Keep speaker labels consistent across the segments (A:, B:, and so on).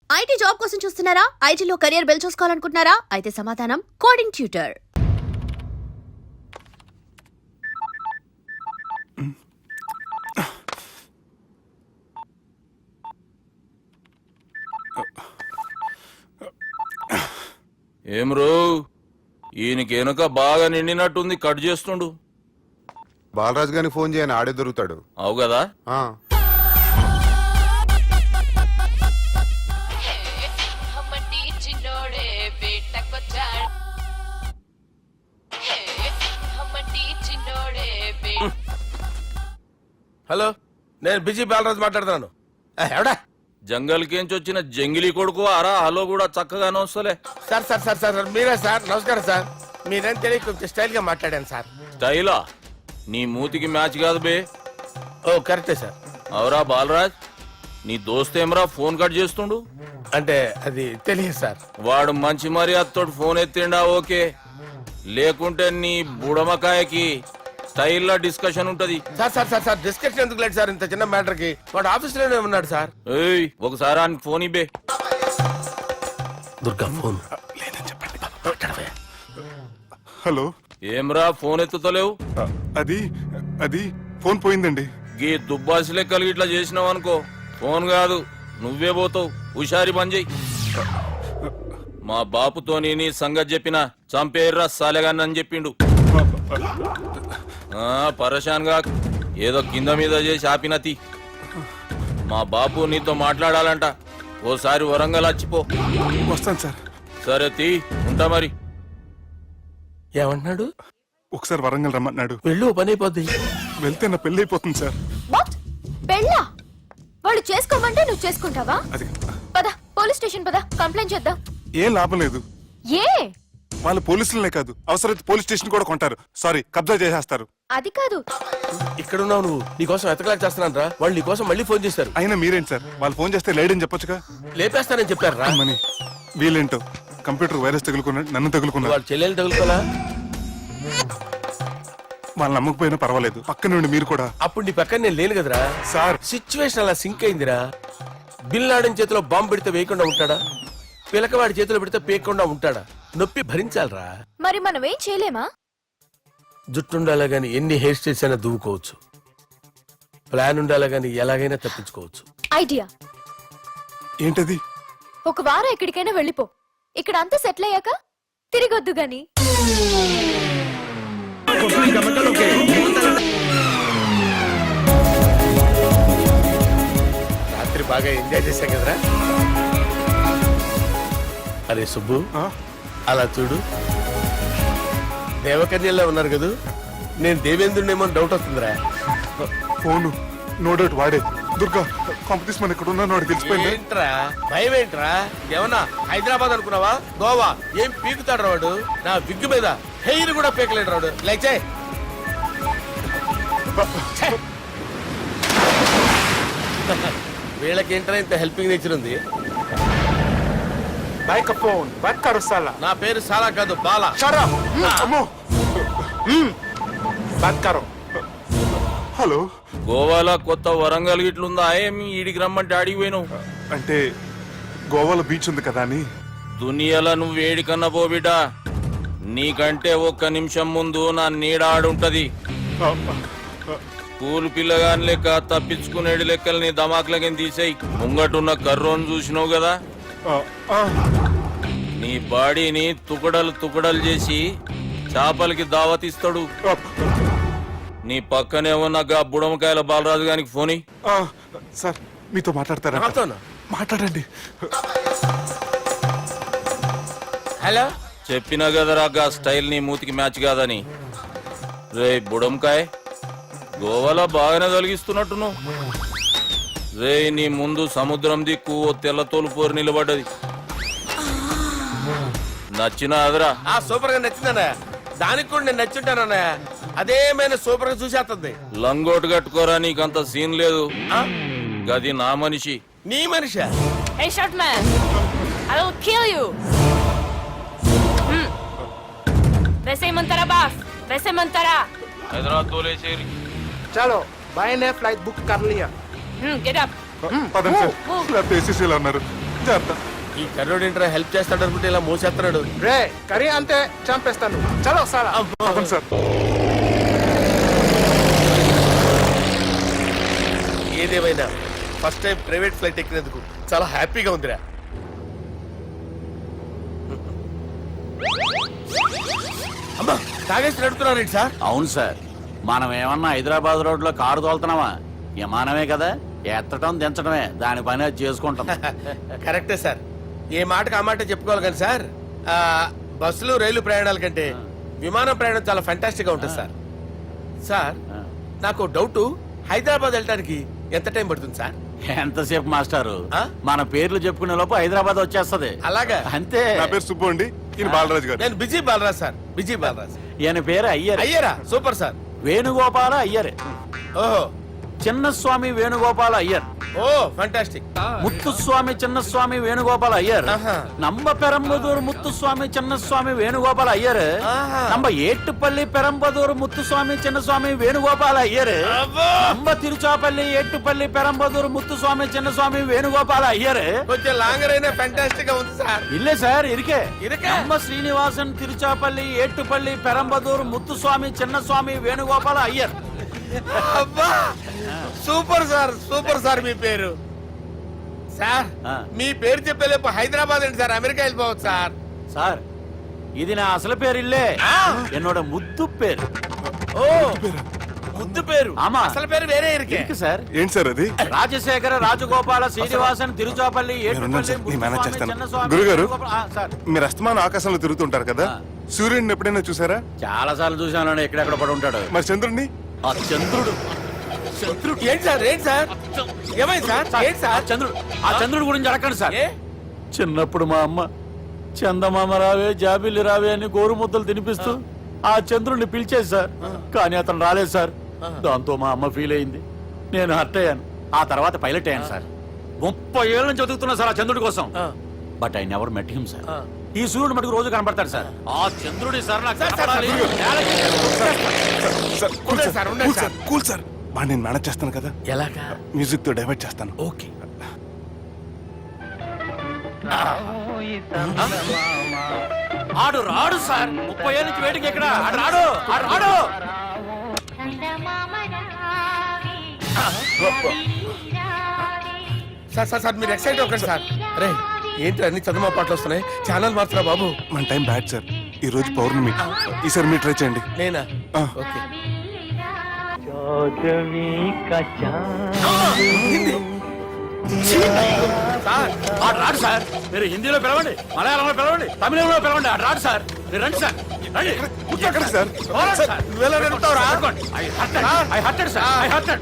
A: IT job కోసం చూస్తున్నారా? ఐటీలో కెరియర్ బిల్డ్ చూసుకోవాలనుకుంటున్నారా? అయితే సమాధానం కోడింగ్ ట్యూటర్.
B: ఏం రో ఈయనకి వెనుక బాగా నిండినట్టుంది, కట్ చేస్తుండు.
C: బాలరాజు గారిని ఫోన్ చేయని, ఆడే దొరుకుతాడు.
B: అవు కదా.
D: హలో, నేను బిజీ బాలరాజు మాట్లాడుతున్నాను. ఎవడా
B: జంగల్కేంచి వచ్చిన జంగిలీ కొడుకు అరా హలో కూడా చక్కగానే వస్తలే.
D: సార్ సార్ సార్ సార్ మీరే సార్? నమస్కారం సార్. మీరేం తెలియ కొంచెం స్టైల్ గా మాట్లాడాను సార్.
B: స్టైలా? నీ మూతికి మ్యాచ్ కాదు బే.
D: ఓ కరెక్టే సార్.
B: అవరా బాలరాజ్, నీ దోస్త్ ఏమరా ఫోన్ కట్ చేస్తుండు?
D: అంటే అది తెలియదు సార్.
B: వాడు మంచి మర్యాదతో ఫోన్ ఎత్తిండా ఓకే, లేకుంటే నీ బుడమకాయకి స్టైల్ లా డిస్కషన్ ఉంటది.
D: Sir sir sir sir discussion ఎందుకు లేదు సార్? ఇంత చిన్న మ్యాటర్ కి వాడు ఆఫీస్ లోనే ఉన్నాడు సార్.
B: ఏయ్ ఒకసారి ఆయన ఫోన్ ఇబ్బే.
D: దుర్గా ఫోన్.
C: హలో,
B: ఏమ్రా ఫోన్ ఎత్తుతలేవు?
C: అది అది ఫోన్ పోయిందండి.
B: గీ దుబ్బాసి లెక్కలు ఇట్లా చేసినావు అనుకో, ఫోన్ కాదు నువ్వే పోతావు. హుషారి పని చెయ్యి. మా బాపుతో నీ సంగతి చెప్పిన చంపేర్రా సాలెగాన్ని అని చెప్పిండు. పరేషాన్ గా ఏదో కింద మీద చేసి ఆపినతి. మా బాపు నీతో మాట్లాడాలంట, ఓసారి వరంగల్ వచ్చిపో.
C: వస్తాను సార్.
B: సరే తీ, ఉంటా మరి.
D: ఏమంటున్నాడు?
C: ఒకసారి వరంగల్ రమ్మన్నాడు.
D: వెళ్ళు, పని అయిపోద్ది.
C: వెళ్తే నా పెళ్లి అయిపోతుంది సార్.
A: వాట్? పెళ్ళా? వాళ్ళు చేసుకోమంటే నువ్వు చేసుకుంటావా?
C: అది
A: పద, పోలీస్ స్టేషన్ పద, కంప్లైంట్ చేద్దాం.
C: ఏం లాభం లేదు.
A: ఏ?
C: వాళ్ళు పోలీసులనే కాదు, అవసరమైతే పోలీస్ స్టేషన్ కూడా కొంటారు. సారీ, కబ్జా చేసేస్తారు.
A: అది కాదు.
D: ఇక్కడ ఉన్నావు నువ్వు, నీకోసం ఎతకలేక చేస్తున్నాను రా. వాళ్ళు నీకోసం మళ్ళీ ఫోన్ చేశారు.
C: అయినా మీరేంటి సార్, వాళ్ళు ఫోన్ చేస్తే లేడని చెప్పొచ్చుగా.
D: లేపేస్తానని చెప్పారు రా.
C: మని వీళ్ళేంటో కంప్యూటర్ వైరస్ తగులుకున్నాడు, నన్ను తగులుకున్నాడు.
D: వాళ్ళ చెల్లెలు తగులుకోలా?
C: వాళ్ళు నమ్మకపోయినా పర్వాలేదు, పక్క నుండి మీరు కూడా.
D: అప్పుడు నీ పక్కన నేను లేను కదరా
C: సార్.
D: సిచ్యువేషన్ అలా సింక్ అయిందిరా. బిల్ లాడన్ చేతిలో బాంబు పెడితే వేయకుండా ఉంటాడా? పిలకవాడి చేతిలో పెడితే పేయకుండా ఉంటాడా? నొప్పి భరించాలరా.
A: మరి మనం ఏం చేయలేమా?
D: జుట్టుండాలా గాని ఎన్ని హెయిర్ స్టైల్స్ అయినా దువ్వుకోవచ్చు. ప్లాన్ ఉండాలా గాని ఎలాగైనా తప్పించుకోవచ్చు.
A: ఐడియా
C: ఏంటది?
A: ఒక వారం ఎక్కడికైనా వెళ్ళిపో. ఇక్కడ అంతా సెటిల్ అయ్యాక తిరిగొద్దు గాని.
D: రాత్రి బాగా ఎంజాయ్ చేశాం కదరా. అరే సుబ్బు, అలా చూడు, దేవకన్యల్లో ఉన్నారు కదా. నేను దేవేంద్రుడేమో డౌట్ వస్తుందిరా.
C: ఫోను నో డౌట్ వాడే. దుర్గా, కాంపిటీషన్ మన ఇక్కడ ఉన్నా వాడు తెలిసిపోయింది.
D: ఏంట్రా భయం? ఏంట్రా ఏమన్నా హైదరాబాద్ అనుకున్నావా? గోవా ఏం పీకుతాడు రాడు. నా విగ్గు మీద హెయిర్ కూడా పీకలేడు రాడు. లైక్ వీళ్ళకేంట్రా ఇంత హెల్పింగ్ నేచర్ ఉంది. నా పేరు సాలా కాదు, బాలా.
C: హలో,
B: గోవాలో కొత్త వరంగల్ గిట్లుందా? ఏమి ఈడికి రమ్మంటే అడిగి పోయినావు?
C: అంటే గోవాలో బీచ్ ఉంది కదా అని.
B: దునియాలో నువ్వు వేడికన్నా పో బిడ్డ, నీకంటే ఒక్క నిమిషం ముందు నా నీడ ఆడుంటది. స్కూల్ పిల్లగాని లెక్క తప్పించుకునేడు లెక్కలు నీ దమాకులకి తీసేయి. ముంగటున్న కర్రోని చూసినావు కదా, నీ బాడీని తుకడలు తుకడలు చేసి చేపలకి దావతిస్తాడు. నీ పక్కనే ఉన్న గా బుడమకాయల బాలరాజు గారికి ఫోని.
C: సార్, మీతో మాట్లాడతారా? మాట్లాడండి.
D: హలో,
B: చెప్పినా కదరా గా స్టైల్ నీ మూతికి మ్యాచ్ కాదని. రే బుడంకాయ్, గోవాలో బాగానే తొలగిస్తున్నట్టు నువ్వు. రే నీ ముందు సముద్రం దిక్కు ఓ తెల్ల తోలుపోరు నిలబడ్డది. నచ్చినా అదరా?
D: సూపర్ గా నచ్చిందన్నా. దానికి కూడా నేను నచ్చుంటానన్నా. అదేమైనా సూపర్ గా చూసేస్తుంది.
B: లంగోటు కట్టుకోరా, నీకంత సీన్ లేదు. గది నా మనిషి.
D: నీ Manisha?
E: Hey, short man! I will kill you! वैसे मंतरा बास, वैसे मंतरा.
B: హైదరాబాద్ తోలేసేరి.
F: चलो भाई ने फ्लाइट बुक कर लिया.
E: Get up.
C: పదండి సార్, లేకపోతే ఏసీసీలో ఉన్నారు. జాగ్రత్త.
D: ఈ కర్రోడు ఏంట్రా హెల్ప్ చేస్తాడు అనుకుంటే ఇలా మోసేస్తున్నాడు.
F: రే కరీ అంతే చంపేస్తాను. చలో సారా.
C: అవును సార్.
D: ఏదేమైనా ఫస్ట్ టైం ప్రైవేట్ ఫ్లైట్ ఎక్కినందుకు చాలా హ్యాపీగా ఉందిరా. అమ్మా తాగేసి నడుపుతున్నారేంటి సార్?
B: అవును సార్, మనం ఏమన్నా హైదరాబాద్ రోడ్ లో కారు తోలుతున్నావా? విమానమే కదా, ఎత్తడం దించడమే దాని పని అది చేసుకుంటాం.
D: కరెక్టే సార్, ఏ మాటకు ఆ మాట చెప్పుకోవాలి కానీ సార్, బస్సులు రైలు ప్రయాణాల కంటే విమానం ప్రయాణం చాలా ఫంటాస్టిక్ గా ఉంటుంది సార్. సార్ నాకు డౌట్, హైదరాబాద్ వెళ్ళడానికి ఎంత టైం పడుతుంది సార్?
B: ఎంతసేపు మాస్టారు,
D: ఆ?
B: మన పేర్లు చెప్పుకునే లోపు హైదరాబాద్ వచ్చేస్తది.
D: అలాగా?
B: అంతే.
C: నా పేరు సుబ్బు అండి, ఈయన బాలరాజు గారు.
D: నేను busy Balraj sir, busy Balraj.
B: ఈయన పేరు అయ్యర్.
D: అయ్యారా? Super sir.
B: వేణుగోపాల అయ్యర్.
D: ఓహో,
B: చిన్నస్వామి వేణుగోపాల అయ్యర్.
D: ఓ ఫంటాస్టిక్.
B: ముత్తుస్వామి చిన్నస్వామి వేణుగోపాల అయ్యర్.
D: ఆహా.
B: நம்ம பெரம்பதூர் முத்துசுவாமி சின்னசுவாமி வேணுகோபால ஐயர்.
D: ஆஹா.
B: நம்ம ஏட்டுப்பள்ளி பெரம்பதூர் முத்துசுவாமி சின்னசுவாமி வேணுகோபால ஐயர்.
D: అబ్బో!
B: நம்ம తిరుచాపల్లి ఏట్టుపల్లి పెరంబదూర్ ముత్తుస్వామి చిన్నస్వామి వేణుగోపాల అయ్యర్.
D: కొంచెం లాంగర్ అయినా ఫంటాస్టిక్ గా ఉంది సార్.
B: இல்ல சார் இருக்கே.
D: இருக்கே?
B: நம்ம ஸ்ரீனிவாசன் తిరుచాపల్లి ఏట్టుపల్లి పెరంబదూర్ ముత్తుస్వామి చిన్నస్వామి వేణుగోపాల అయ్యర్.
D: అబ్బా సూపర్ సార్, సూపర్ సార్. మీ పేరు సార్,
B: ఆ.
D: మీ పేరు చెప్పేలేపు హైదరాబాద్ ఏంటి సార్, అమెరికా వెళ్ళిపోవచ్చు సార్.
B: சார் ఇది నా అసలు పేరు ఇల్లే, என்னோட ముద్దు పేరు.
D: ఓ ముద్దు పేరు.
B: ఆమా.
D: అసలు పేరు వేరే ఇరికే.
B: இருக்கு சார்.
C: ఏంటి సార్ అది?
B: రాజశేఖర రాజగోపాల శ్రీనివాసన్ తిరుచాపల్లి
C: మీరున్నారు సార్, నేను మేనేజ్
B: ఏట్టుపల్లి
C: చేస్తాను.
B: చిన్నస్వామి
C: గురుగారు.
B: వేణుగోపాల- ఆ, సార్
C: మీరు అస్తమానం ఆకాశంలో తిరుగుతుంటారు కదా,
B: ఆ.
C: సూర్యుడిని ఎప్పుడైనా చూసారా?
B: చాలా సార్లు చూసాను, ఎక్కడెక్కడ పడి ఉంటాడు.
C: మరి చంద్రుడిని?
B: ఆ చంద్రుడు. చంద్రుడు
D: ఏంటి సార్, ఏంటి సార్, ఏమైంది సార్, ఏంటి
B: ఆ
D: సార్?
B: చంద్రుడు, ఆ చంద్రుడు గురించి అడగండి సార్.
D: ఏ?
B: చిన్నప్పుడు మా అమ్మ చందమామ రావే జాబిల్లి రావే అని గోరు ముద్దలు తినిపిస్తూ ఆ చంద్రుడిని పిలిచేది సార్, కానీ అతను రాలేదు సార్. దాంతో మా అమ్మ ఫీల్ అయింది, నేను హర్ట్ అయ్యాను. ఆ తర్వాత పైలట్ అయ్యాను సార్. 30 ఏళ్ళ నుంచి చదువుతున్నా సార్ ఆ చంద్రుడి కోసం. But I never met him sir. ఈ సూర్యుడు మటుకు రోజు కనబడతాడు సార్. ఆ చంద్రుడి సార్ నాకు కనపడాలి.
C: సార్, కూల్
D: ఉండండి
C: సార్,
D: సార్, ఉండండి
C: కూల్ సార్, కూల్ సార్. వాడిని నేను మేనేజ్ చేస్తాను కదా,
D: ఎలాగా?
C: మ్యూజిక్ తో డైవర్ట్ చేస్తాను.
D: ఓకే.
B: ఆడు రాడు సార్, 30 ఏళ్ళ నుంచి వేటికి ఎక్కడ ఆడు రాడు, ఆడు రాడు.
D: సార్ సార్ సార్ మీరు ఎక్సైట్ అవ్వకండి సార్. అరే ఏంటి అన్ని చదువు పాటలు వస్తున్నాయి, ఛానల్ మార్చరా బాబు.
C: మన టైం బ్యాడ్ సార్, ఈ రోజు పౌర్ణమి. ఈసారి మీరు ట్రై చేయండి.
D: నేనా?
C: ఆ.
D: ఓకే. సార్
B: ఆడు రాడు సార్, మీరు హిందీలో పిలవండి, మలయాళంలో పిలవండి, తమిళంలో పిలవండి, ఆడు రాడు సార్. మీరు రండి సార్, రండి.
C: ఎక్కడికి సార్?
B: పోరాడు సార్.
D: నువ్వెలా నడుపుతావురా?
B: పట్టుకోండి. I hurted, sir. I hurted.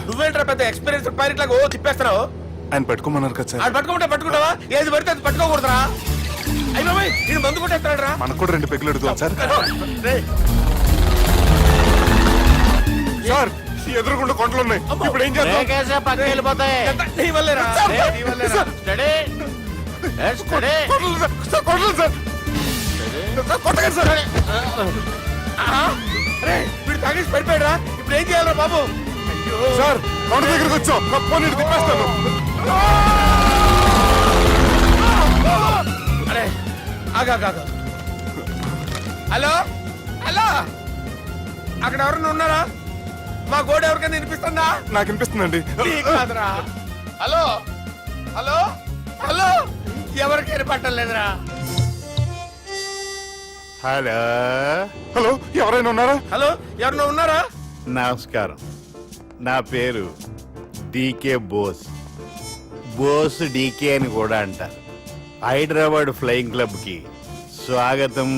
D: నువ్వేంట్రా పెద్ద ఎక్స్పీరియన్స్ పైరెట్ లాగా ఓ తిప్పేస్తున్నావు?
C: ఆయన పెట్టుకోమన్నారు కదా సార్.
D: ఆడు పట్టుకుంటే పట్టుకుంటావా? ఏది పడితే అది పట్టుకోకూడదురా? అయ్యో నేను మందు కొట్టేస్తాడు రా.
C: మనకు కూడా 2 పెగ్గులు అడుగుతాం సార్. సార్, ఈ ఎదురుగుండా కొండలు ఉన్నాయి, ఇప్పుడు ఏం చేద్దాం?
B: బ్రేకేసే పక్కకి వెళ్ళిపోతాయి.
D: నీ వల్లేరా, నీ వల్లేరా.
B: Steady. Let's steady.
C: Kondalu sir, sir, Kondalu sir. Sir, కొట్టకండి సార్.
D: అరే వీడు తాగేసి పడిపోయాడురా, ఇప్పుడు ఏం చేయాలరా బాబు? అయ్యో
C: సార్, కొండ దగ్గరికి వచ్చాం, పోనీ ఇటు తిప్పేస్తాను.
D: అరే ఆగా. హలో హలో, అక్కడ ఎవరన్నా ఉన్నారా? మా గోడ ఎవరికైనా వినిపిస్తుందా?
C: నాకు వినిపిస్తుందండి.
D: నీకు కాదురా. హలో హలో హలో, ఎవరికి వినపట్టలేదురా.
G: హలో
C: హలో, ఎవరైనా ఉన్నారా?
D: హలో ఎవరన్నా ఉన్నారా?
G: నమస్కారం, నా పేరు డీకే బోస్. బోస్ డీకే అని కూడా అంటారు. హైదరాబాద్ ఫ్లయింగ్ క్లబ్ కి స్వాగతం,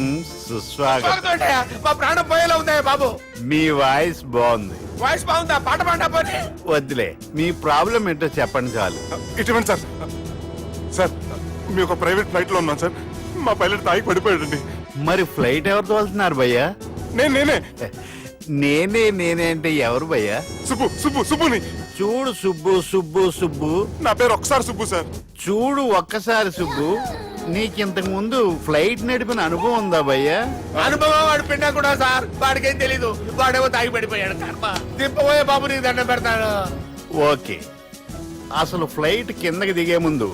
G: సుస్వాగతం.
D: స్వాగతం. మా ప్రాణం పోయేలా ఉందా బాబు?
G: మీ వాయిస్ బాగుంది.
D: వాయిస్ బాగుందా? పాట పాడా పోనీ.
G: వద్దులే, మీ ప్రాబ్లం ఏంటో చెప్పండి చాలు.
C: ఇటువంటి సార్, సార్ మీ ఒక ప్రైవేట్ ఫ్లైట్ లో ఉన్నాం సార్, మా పైలట్ తాగి పడిపోయాడండి.
G: మరి ఫ్లైట్ ఎవరితో వెళ్తున్నారు భయ్యా?
C: నేనే
G: నేనే అంటే ఎవరు భయ్యా?
C: సుబ్బుని.
G: చూడు సుబ్బు సుబ్బు సుబ్బు,
C: నా పేరు ఒకసారి సుబ్బు సార్.
G: చూడు ఒక్కసారి సుబ్బు, నీకింతకు ముందు ఫ్లైట్ నడిపిన అనుభవం ఉందా భయ్యా?
D: అనుభవం వాడు పిండా కూడా సార్, వాడికేం తెలీదు. వాడేమో తాగి పడిపోయాడు. కర్మ. దింపబోయే బాబు నీకు దండం పెడతాడు.
G: ఓకే, అసలు ఫ్లైట్ కిందకి దిగే ముందు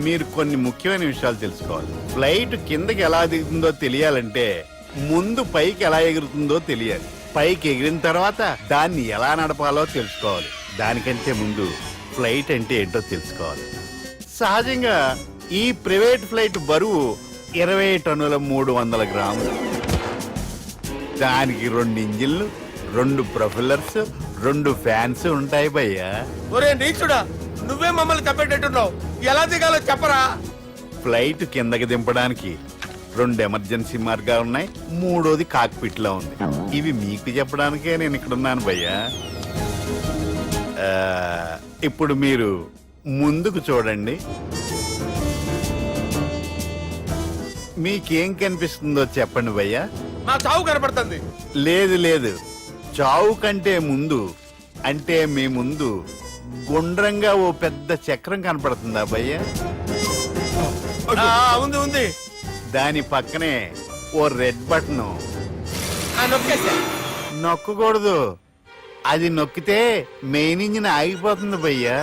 G: మీరు కొన్ని ముఖ్యమైన విషయాలు తెలుసుకోవాలి. ఫ్లైట్ కిందకి ఎలా దిగుతుందో తెలియాలంటే ముందు పైకి ఎలా ఎగురుతుందో తెలియాలి. పైకి ఎగిరిన తర్వాత దాన్ని ఎలా నడపాలో తెలుసుకోవాలి. దానికంటే ముందు ఫ్లైట్ అంటే ఏంటో తెలుసుకోవాలి. సహజంగా ఈ ప్రైవేట్ ఫ్లైట్ బరువు 20 టన్నుల 300 గ్రాములు. దానికి 2 ఇంజిన్లు, 2 ప్రొపెల్లర్స్, 2 ఫ్యాన్స్ ఉంటాయి భయ్యా.
D: ఒరే నీచుడా, నువ్వే మమ్మల్ని తప్పేటట్టున్నావు. ఎలా దిగాలో చెప్పరా?
G: ఫ్లైట్ కిందకి దింపడానికి 2 ఎమర్జెన్సీ మార్గాలు ఉన్నాయి, 3వది కాక్పిట్ లో ఉంది. ఇవి మీకు చెప్పడానికే నేను ఇక్కడ ఉన్నాను భయ్యా. ఇప్పుడు మీరు ముందుకు చూడండి. మీకేం కనిపిస్తుందో చెప్పండి భయ్యా.
D: మా చావు కనపడుతుంది.
G: లేదు లేదు, చావు కంటే ముందు అంటే మీ ముందు గుండ్రంగా ఓ పెద్ద చక్రం కనపడుతుందా భయ్యా?
D: ఉంది ఉంది.
G: దాని పక్కనే ఓ రెడ్ బటన్.
D: నొక్కేసా.
G: నొక్కకూడదు, అది నొక్కితే మెయిన్ ఇంజిన్ ఆగిపోతుంది భయ్యా.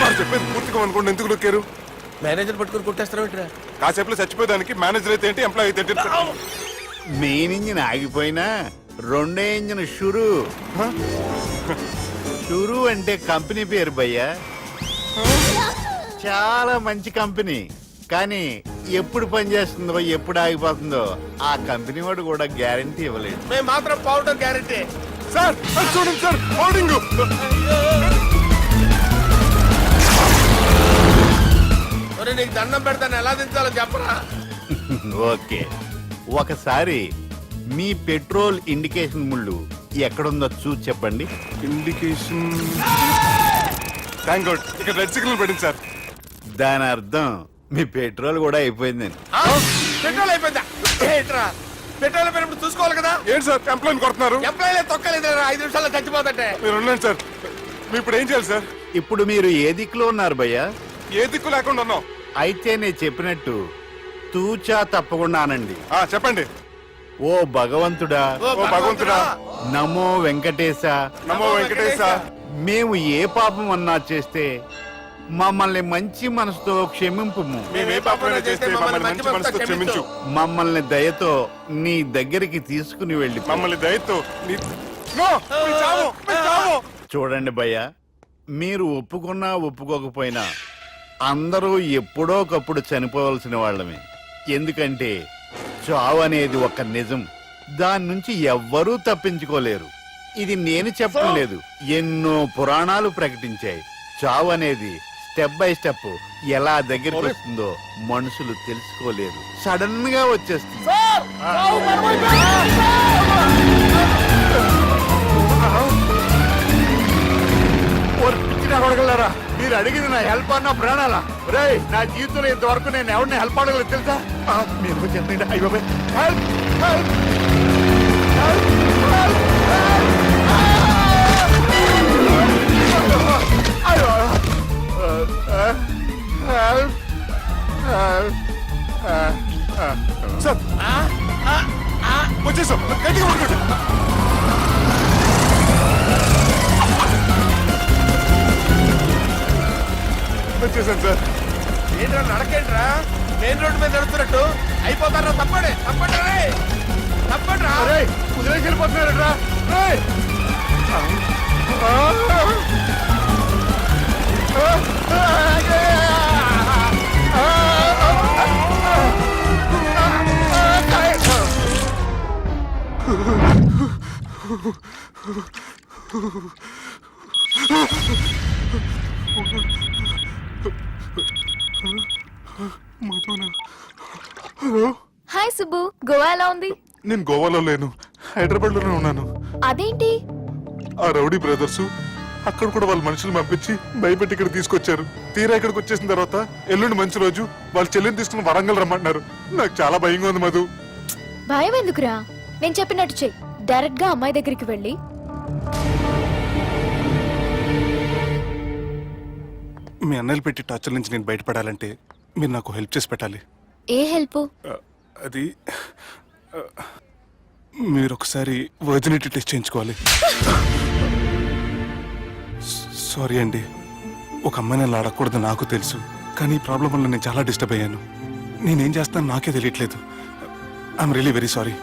C: వాడు చెప్పేది పూర్తిగా అనుకోండి, ఎందుకు నొక్కారు?
D: మేనేజర్ పట్టుకుని కొట్టేస్తారా?
C: కాసేపులో చచ్చిపోయేదానికి మేనేజర్ అయితే ఏంటి, ఎంప్లాయ్ అయితే ఏంటి?
G: మెయిన్ ఇంజిన్ ఆగిపోయినా 2వ ఇంజిన్ షురు. షురు అంటే కంపెనీ పేరు భయ్యా. చాలా మంచి కంపెనీ, కానీ ఎప్పుడు పనిచేస్తుందో ఎప్పుడు ఆగిపోతుందో ఆ కంపెనీ వాడు కూడా గ్యారంటీ ఇవ్వలేదు.
D: మేము మాత్రం పౌడర్ గ్యారెంటీ.
C: సార్ అది చూడండి సార్, హోర్డింగ్.
D: ఒరే నీకు దండం పెడతాను, ఎలా దించాలో చెప్పరా?
G: ఓకే, ఒకసారి మీ పెట్రోల్ ఇండికేషన్ ముళ్ళు ఎక్కడుందో చూసి చెప్పండి.
C: ఇండికేషన్. థ్యాంక్ గాడ్, ఇక్కడ రెడ్ సిగ్నల్ పడింది సార్.
G: దాని అర్థం మీ పెట్రోల్ కూడా అయిపోయిందని.
D: పెట్రోల్ అయిపోయిందా? ఏంట్రా పెట్రోల్ అయిపోయినప్పుడు చూసుకోవాలి కదా.
C: ఏంటి సార్ ఎంప్లాయ్ కొడుతున్నారు?
D: ఎంప్లాయీలే తొక్కలేదు, 5 నిమిషాల్లో చచ్చిపోతుంటే.
C: మీరు ఉండండి సార్, మీరు ఇప్పుడు ఏం చేయాలి సార్?
G: ఇప్పుడు మీరు ఏ దిక్కులో ఉన్నారు భయ్యా?
C: ఏ దిక్కు లేకుండా ఉన్నాం.
G: అయితే నేను చెప్పినట్టు తూచా తప్పకుండా అనండి.
C: చెప్పండి.
G: ఓ భగవంతుడా,
D: ఓ
C: భగవంతుడా,
G: నమో వెంకటేశ,
C: నమో వెంకటేశ.
G: మేము ఏ పాపం అన్నా చేస్తే మమ్మల్ని మంచి మనసుతో క్షమింపుము.
C: మేమే పాపమైనా చేస్తే మమ్మల్ని మంచి మనసుతో క్షమించు.
G: మమ్మల్ని దయతో నీ దగ్గరికి తీసుకుని వెళ్ళి
C: మమ్మల్ని దయతో నో, మీ చావు, మీ చావు.
G: చూడండి భయ్య, మీరు ఒప్పుకున్నా ఒప్పుకోకపోయినా అందరూ ఎప్పుడో ఒకప్పుడు చనిపోవలసిన వాళ్ళమే. ఎందుకంటే చావు అనేది ఒక నిజం, దాని నుంచి ఎవ్వరూ తప్పించుకోలేరు. ఇది నేను చెప్పడం లేదు, ఎన్నో పురాణాలు ప్రకటించాయి. చావు అనేది స్టెప్ బై స్టెప్ ఎలా దగ్గరికి వస్తుందో మనుషులు తెలుసుకోలేరు, సడన్ గా వచ్చేస్తుంది. అడగలరా, మీరు అడిగింది నా హెల్ప్ అన్న ప్రాణాలా? రే, నా జీవితంలో ఇంతవరకు నేను ఎవరిని హెల్ప్ అడగలేదు తెలుసా? మీరు చెప్పండి. అయ్యో హెల్ప్, హెల్ప్,
C: సార్ వచ్చేసాం, గట్టిగా పడుకోండి. వచ్చేసాను సార్.
D: ఏంట్రా నడకేంట్రా, మెయిన్ రోడ్డు మీద నడుస్తున్నట్టు అయిపోతారా? తప్పండి తప్పండి రే, తప్పండి రా.
G: కుదిరేసి వెళ్ళిపోతున్నారట్రా.
E: హాయ్ సుబ్బు, గోవా ఎలా ఉంది?
C: నేను గోవాలో లేను, హైదరాబాద్ లోనే ఉన్నాను.
E: అదేంటి?
C: ఆ రౌడీ బ్రదర్స్ అక్కడ కూడా వాళ్ళ మనుషులు పంపించి భయపెట్టి ఇక్కడ తీసుకొచ్చారు. తీరా ఇక్కడికి వచ్చేసిన తర్వాత ఎల్లుండి మంచి రోజు, వాళ్ళ చెల్లిని తీసుకుని వరంగల్ రమ్మంటున్నారు. నాకు చాలా భయంగా ఉంది మధు.
H: భయం ఎందుకురా, నేను చెప్పినట్టు చెయ్యి. డైరెక్ట్ గా అమ్మాయి దగ్గరికి వెళ్ళి
C: మీ అన్నలు పెట్టి టార్చర్ నుంచి నేను బయటపడాలంటే మీరు నాకు హెల్ప్ చేసి పెట్టాలి.
H: ఏ హెల్ప్?
C: అది మీరు ఒకసారి వర్జినిటీ టెస్ట్ చేయించుకోవాలి. సారీ అండి. ఒక అమ్మాయిని అలా అడగకూడదు నాకు తెలుసు, కానీ ఈ ప్రాబ్లం వల్ల నేను చాలా డిస్టర్బ్ అయ్యాను. నేనేం చేస్తాను నాకే తెలియట్లేదు. I'm really very sorry.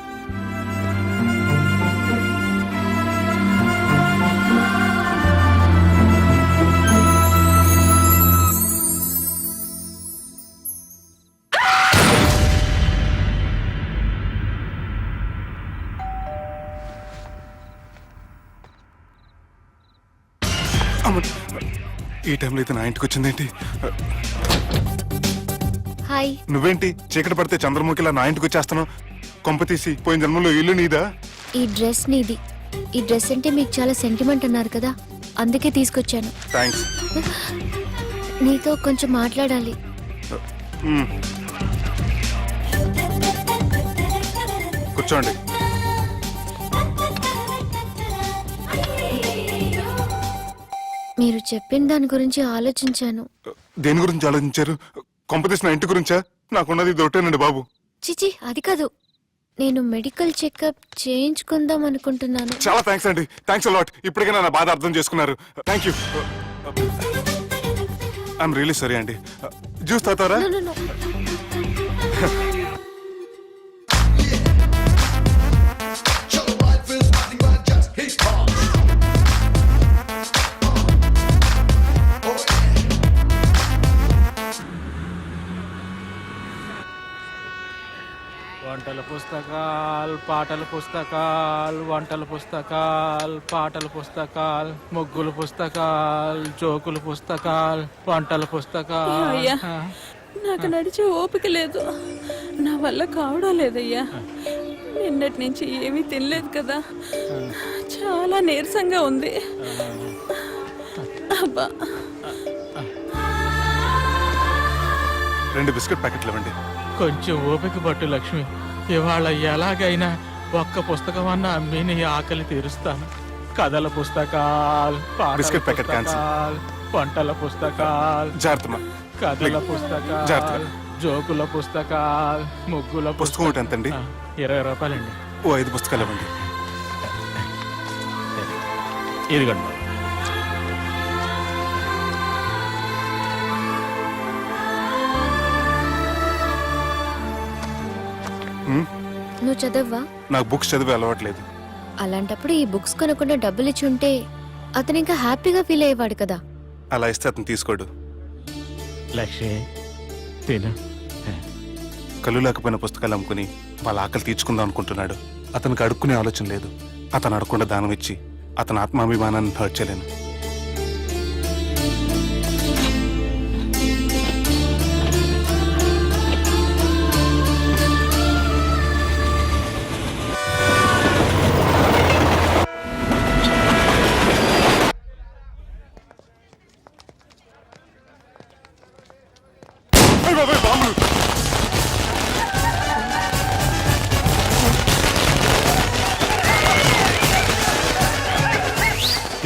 C: ఈ టైంలో అయితే నా ఇంటికి వచ్చిందేంటి?
H: హాయ్.
C: నువ్వేంటి చీకటి పడితే చంద్రముఖిలా నా ఇంటికి వచ్చేస్తాను? కొంప తీసి పోయిన జన్మలో ఇల్లు నీదా?
H: ఈ డ్రెస్ నీది. ఈ డ్రెస్ అంటే మీకు చాలా సెంటిమెంట్ అన్నారు కదా, అందుకే తీసుకొచ్చాను.
C: థ్యాంక్స్.
H: నీతో కొంచెం మాట్లాడాలి.
C: కూర్చోండి.
H: మీరు చెప్పిన దాని గురించి ఆలోచించాను.
C: దేని గురించి ఆలోచించారు? కొంపతీసి నా ఇంటి గురించా? నాకున్నది దొట్టేనండి బాబు.
H: చిచి, అది కాదు. నేను మెడికల్ చెకప్ చేయించుకుందాం అనుకుంటున్నాను.
C: చాలా థ్యాంక్స్ అండి. Thanks a lot. ఇప్పటికైనా నా బాధ అర్థం చేసుకున్నారు. Thank you. I'm really sorry అండి. జ్యూస్ తాతారా?
H: No, no, no.
F: వంటల పుస్తకాలు, పాటల పుస్తకాలు, వంటల పుస్తకాలు, పాటల పుస్తకాలు, ముగ్గుల పుస్తకాలు, జోకుల పుస్తకాలు, వంటల పుస్తకాలు.
I: అయ్యా, నాకు నడిచే ఓపిక లేదు, నా వల్ల కావడం లేదయ్యా. నిన్నటి నుంచి ఏమీ తినలేదు కదా, చాలా నీరసంగా ఉంది. అబ్బా,
C: 2 బిస్కెట్ ప్యాకెట్లు ఇవ్వండి.
F: కొంచెం ఓపిక పట్టు లక్ష్మి. ఇవాళ ఎలాగైనా ఒక్క పుస్తకం అన్న అమ్మి నీ ఆకలి తీరుస్తాను. కథల పుస్తకాలు, పాటల
C: బిస్కెట్ ప్యాకెట్
F: పుస్తకాలు, వంటల పుస్తకాలు,
C: జాగ్రత్త.
F: కథల పుస్తకాలు,
C: జాగ్రత్తగా.
F: జోకుల పుస్తకాలు, ముగ్గుల
C: పుస్తకం ఒకటి ఎంతండి?
F: 20 రూపాయలండి.
C: ఓ 5 పుస్తకాలు ఇవ్వండి.
F: ఇదిగండి.
H: నువ్వు చదవ్వా?
C: నాకు బుక్స్ చదివే అలవాట్లేదు.
H: అలాంటప్పుడు ఈ బుక్స్ కొనకుండా డబ్బులు ఇచ్చి ఉంటే అతను ఇంకా హ్యాపీగా ఫీల్ అయ్యేవాడు కదా.
C: అలా ఇస్తే అతను తీసుకోడు.
F: లక్ష్మి తిను.
C: కళ్ళు లేకపోయిన పుస్తకాలు అమ్ముకుని వాళ్ళ ఆకలి తీర్చుకుందాం అనుకుంటున్నాడు. అతనికి అడుక్కునే ఆలోచన లేదు. అతను అడగకుండా దానం ఇచ్చి అతని ఆత్మాభిమానాన్ని హర్ట్ చేయలేను.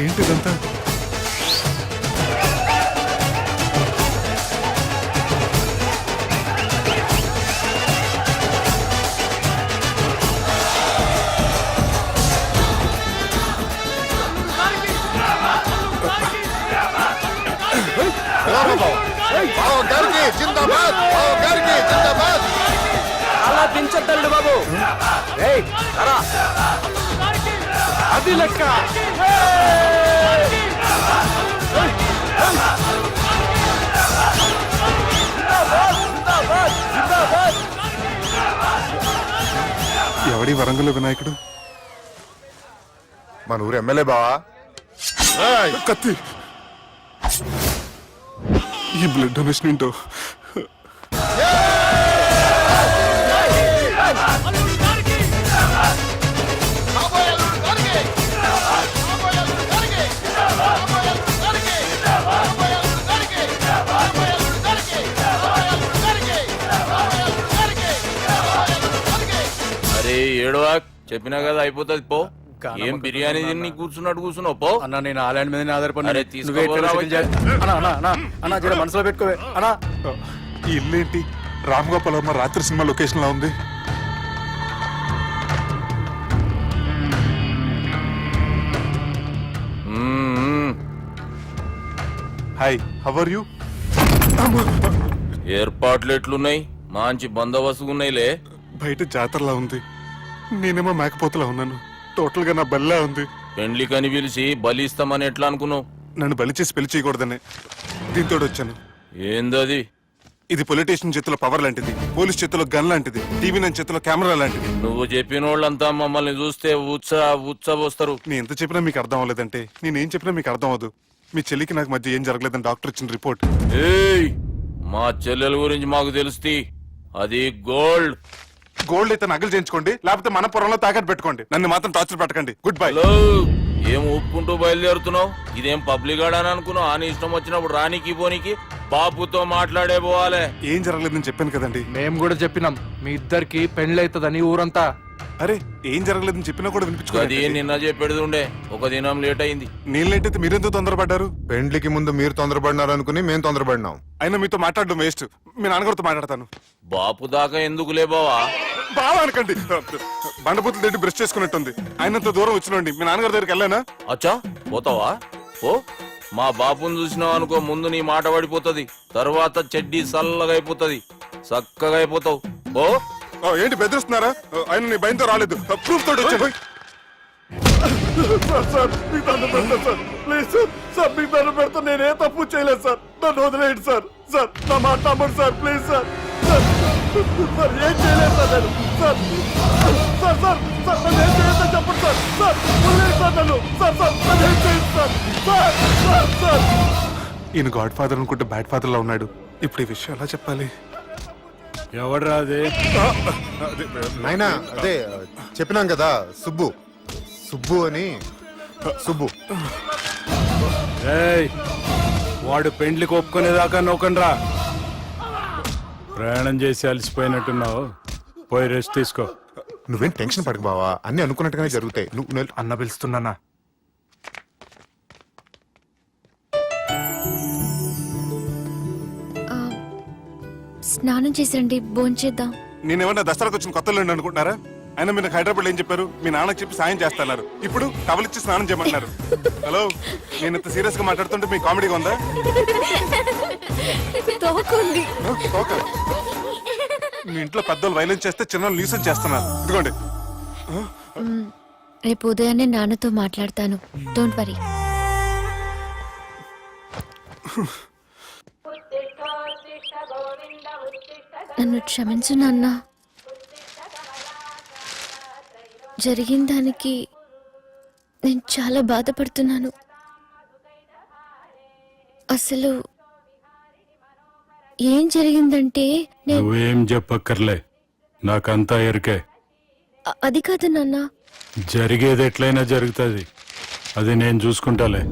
C: ఏంటిదంతా?
D: అలా దించద్దండి బాబు. అది లెక్క.
C: ఎవడి వరంగల్ వినాయకుడు?
J: మన ఊరు ఎమ్మెల్యే బావా.
C: కత్తి. ఈ బ్లడ్ డొనేషన్ ఏంటో.
B: అరే ఏడవా, చెప్పినా కదా అయిపోతుంది పో. ఏం బిర్యానీ తిని కూర్చున్నాడు కూర్చున్నావు పో.
D: అన్న నేను ఆ ల్యాండ్ మీద ఆధారపడి.
B: అరే
D: తీసుకో, మనసులో పెట్టుకోవే అన్నా.
C: ఈ ఇల్లు ఏంటి రామ్ గోపాల్ వర్మ రాత్రి సినిమా లొకేషన్ లా ఉంది? Hi how are you?
B: ఏర్పాట్లు ఎట్లున్నాయి? మంచి బందోబస్తు ఉన్నాయిలే.
C: బయట జాతరలా ఉంది, నేనేమో మేకపోతలా ఉన్నాను. టోటల్ గా నా బల్లా ఉంది.
B: పెండ్లి కని పిలిచి బలి ఇస్తామని ఎట్లా అనుకున్నావు?
C: నన్ను బలి చేసి పెళ్లి చేయకూడదని దీంతో వచ్చాను.
B: ఏందది?
C: ఇది పొలిటీషియన్ చేతిలో పవర్ లాంటిది, పోలీస్ చేతిలో గన్ లాంటిది, టీవీ నైన్ చేతిలో కెమెరా లాంటిది.
B: నువ్వు చెప్పిన వాళ్ళంతా మమ్మల్ని చూస్తే ఉత్సవస్తారు.
C: నేను ఎంత చెప్పినా మీకు అర్థం అవ్వలేదంటే నేనేం చెప్పినా మీకు అర్థం అవ్వదు. మీ చెల్లికి నాకు మధ్య ఏం జరగలేదని డాక్టర్ ఇచ్చిన రిపోర్ట్.
B: ఏయ్, మా చెల్లెల గురించి మాకు తెలుస్తుంది. అది గోల్డ్.
C: గోల్డ్ అయితే నగలు చేయించుకోండి, లేకపోతే మన పొరంలో తాకట్టు పెట్టుకోండి. నన్ను మాత్రం టార్చర్ పెట్టకండి. Good bye.
B: హలో, ఏం ఒప్పుకుంటూ బయలుదేరుతున్నావు? ఇదేం పబ్లిక్ గార్డెన్ అనుకున్నావు? అని ఇష్టం వచ్చినప్పుడు రానికి పోనీకి బాబుతో మాట్లాడే పోవాలి.
C: ఏం జరగలేదని చెప్పాను కదండి.
F: మేము కూడా చెప్పినాం మీ ఇద్దరికి పెండ్లైతుందని ఊరంతా.
C: అరే ఏం జరగలేదని చెప్పినా కూడా
B: అది
C: వినిపించుకోండి.
B: నిన్న చెప్పేది ఉండే, ఒక దినం లేట్ అయింది.
C: నేను లేట్ అయితే మీరెందుకు తొందరపడ్డారు?
J: పెండ్లికి ముందు మీరు తొందరపడినారు అనుకుని మేము తొందరపడినాం.
C: అయినా మీతో మాట్లాడడం వేస్ట్. మీ నాన్నగారితో మాట్లాడతాను.
B: బాపు దాకా ఎందుకు లేబావా?
C: బావా అనకండి, బండపూతులు తిండి బ్రష్ చేసుకున్నట్టుంది. ఆయనంత దూరం వచ్చినండి. మీ నాన్నగారి దగ్గరికి వెళ్ళానా?
B: అచ్చా, పోతావా? ఓ, మా బాపుని చూసినావు అనుకో, ముందు నీ మాట పడిపోతుంది, తర్వాత చెడ్డీ చల్లగా అయిపోతుంది, చక్కగా అయిపోతావు. ఓ,
C: ఏంటి బెదిరిస్తున్నారా? ఆయన నీ భయంతో రాలేదు, ప్రూఫ్ తోటి వచ్చాను. నేనే తప్పు చేయలేదు సార్, నన్ను వదిలేయండి సార్. సార్ నా మాట నమ్మండి సార్, ప్లీజ్ సార్. సార్ ఏం చేయలేదు సార్ నేను. సార్ సార్ సార్ సార్ నన్ను ఏం చేయొద్దని చెప్పండి సార్. సార్ వదిలేయండి సార్ నన్ను. సార్ సార్ నన్ను ఏం చేయండి సార్. సార్ సార్ సార్ ఈయన గాడ్ ఫాదర్ అనుకుంటే బ్యాడ్ ఫాదర్ లా ఉన్నాడు. ఇప్పుడు ఈ విషయం ఎలా చెప్పాలి?
J: ఎవడరా అదే? నాయనా అదే చెప్పినాం కదా, సుబ్బు. సుబ్బు అని. సుబ్బు.
K: వాడు పెండ్లికి ఒప్పుకునేదాకా నౌకండ్రా. ప్రయాణం చేసి అలసిపోయినట్టున్నావు, పోయి రెస్ట్ తీసుకో.
J: నువ్వేం టెన్షన్ పడకు బావా, అన్ని అనుకున్నట్టుగానే జరుగుతాయి. నువ్వు
K: అన్న పిలుస్తున్నానా?
H: స్నానం చేసండి, భోంచేద్దాం.
C: నేనేమన్నా దసరాకు వచ్చిన కొత్తలో అనుకుంటున్నారా? అయినా మీరు నాకు హైదరాబాద్ ఏం చెప్పారు? మీ నాన్నకి చెప్పి సాయం చేస్తున్నారు. ఇప్పుడు కవలిచ్చి స్నానం చేయమంటున్నారు. హలో, నేను ఇంత సీరియస్ గా మాట్లాడుతుంటే మీ కామెడీగా ఉందా?
H: తోకుంది.
C: తోక? మీ ఇంట్లో పెద్దోళ్ళు వైలెన్స్ చేస్తే చిన్న న్యూసెన్స్ చేస్తున్నారు. ఇదిగోండి.
H: రేపు ఉదయాన్నే నాన్నతో మాట్లాడతాను, డోంట్ వరీ. నన్ను క్షమించు నాన్న. జరిగిన దానికి నేను చాలా బాధపడుతున్నాను. అసలు ఏం జరిగిందంటే
K: నువ్వేం చెప్పక్కర్లే, నాకంతా ఎరికే.
H: అది కాదు నాన్న.
K: జరిగేది ఎట్లయినా జరుగుతుంది, అది నేను చూసుకుంటాలే.